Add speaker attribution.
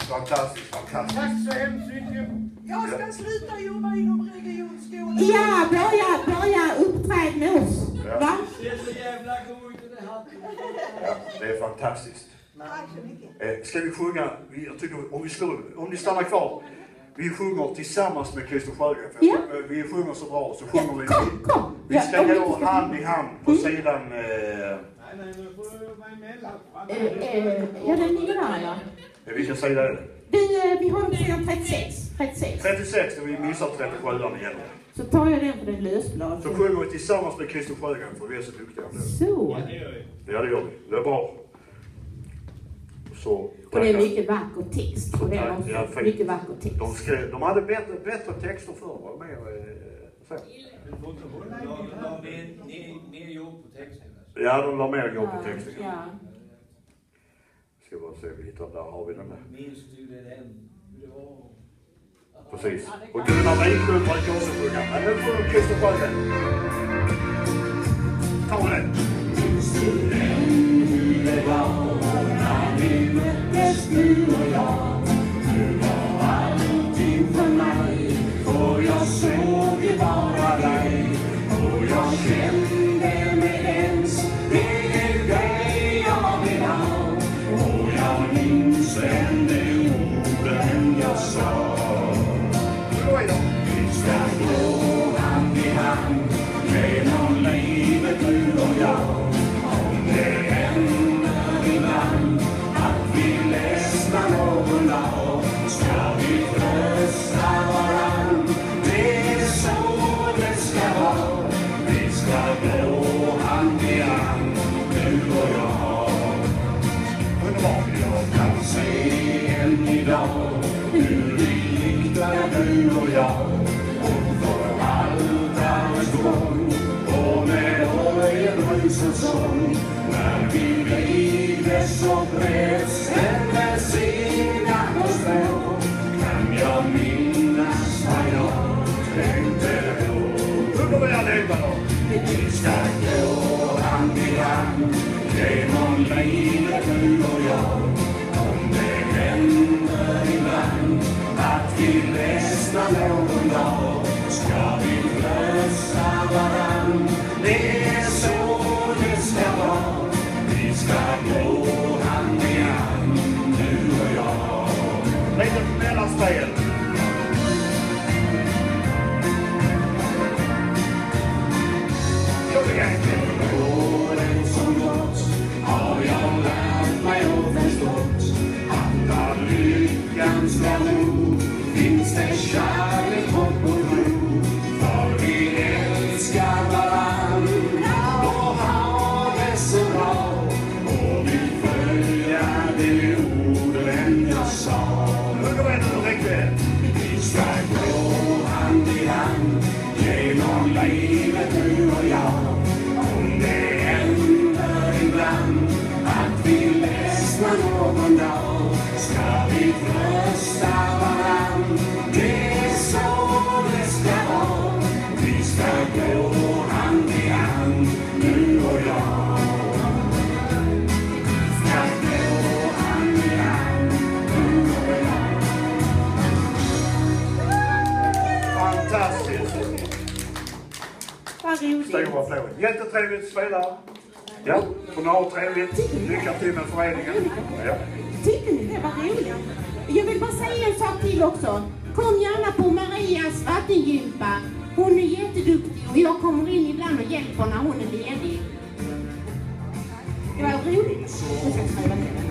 Speaker 1: Fantastiskt.
Speaker 2: Tack så hemskt mycket.
Speaker 3: Jag ska sluta jobba inom regionskolan.
Speaker 4: Ja, börja uppträda med oss.
Speaker 1: Ja.
Speaker 4: Va?
Speaker 2: Det är så jävla god ut i det här.
Speaker 1: Ja, det är fantastiskt.
Speaker 3: Tack så mycket.
Speaker 1: Ska vi sjunga, jag tycker om ni stannar kvar, vi sjunger tillsammans med Christer Sjögren.
Speaker 4: Ja.
Speaker 1: Vi sjunger så bra, så sjunger vi.
Speaker 4: Kom.
Speaker 1: Vi ska gå hand i hand på sidan...
Speaker 2: Nej, nu får du vara emellan.
Speaker 4: Ja, den ligger där, ja.
Speaker 1: Vilken sida är det?
Speaker 4: Vi har på sidan 36.
Speaker 1: 36, då vi missar 37an igen.
Speaker 4: Så tar jag den för den lösblad.
Speaker 1: Så sjunger vi tillsammans med Christer Sjögren, för vi är så duktiga om det.
Speaker 4: Så.
Speaker 2: Ja, det gör vi.
Speaker 1: Ja, det gör vi. Det är bra. Så,
Speaker 4: Och det är mycket vacker text. Och det är också
Speaker 1: ja,
Speaker 4: mycket vacker text.
Speaker 1: De hade bättre texter förr, var mer så.
Speaker 2: De la mer jobb på texten.
Speaker 1: Ja, de la mer jobb på texten.
Speaker 4: Ja.
Speaker 1: Ska bara se, vi hittar, där har vi den där.
Speaker 2: Minns du den?
Speaker 1: Precis. Och Gunnar Wiklund brukar också sjunga. Men nu får du Christer Sjögren. Ta den.
Speaker 5: Minns du hur det var när vi möttes du och jag? Du var allting för mig, och jag såg ju bara dig. Och jag kände mig ens, det är dig jag vill ha. Och jag minns de orden jag sa. Vi ska gå hand i hand genom livet du och jag. Om det händer ibland att vi ledsnar någon dag, ska vi trösta varann. Det är så det ska vara. Vi ska gå hand i hand, du och jag. Jag kan se än idag hur vi så breds den välsignad och svår. Kan jag minnas vad jag tänkte då?
Speaker 1: Hur går jag leva då?
Speaker 5: Vi ska gå hand i hand genom livet du och jag. Om det händer ibland att vi ledsnar någon dag, ska vi trösta varann. Det är så det ska vara. Vi ska gå hand i hand, du och jag.
Speaker 1: Lite mellanspel. Kör igen.
Speaker 5: Åren som gått har jag lärt mig och förstått att där lyckan ska bo finns det kärlek, hopp och tro. För vi älskar varann och har det så bra. Och vi följer det orden jag sa.
Speaker 1: Hur går det riktigt?
Speaker 5: Vi ska gå hand i hand genom livet du och jag. Om det händer ibland att vi ledsnar någon dag, ska vi trösta varann. Det är så det ska vara. Vi ska gå hand i hand, du och jag. Vi ska gå hand i hand, du och jag.
Speaker 1: Fantastiskt.
Speaker 4: Vad roligt.
Speaker 1: Stora applåder. Jättetrevligt att spela. Ja, får ni ha trevligt. Lycka till med föreningen. Ja.
Speaker 4: Tycker ni det var roligt? Jag vill bara säga en sak till också. Kom gärna på Marias vattengympa. Hon är jätteduktig och jag kommer in ibland och hjälper när hon är ledig. Det var roligt. Jag ska skriva ner det.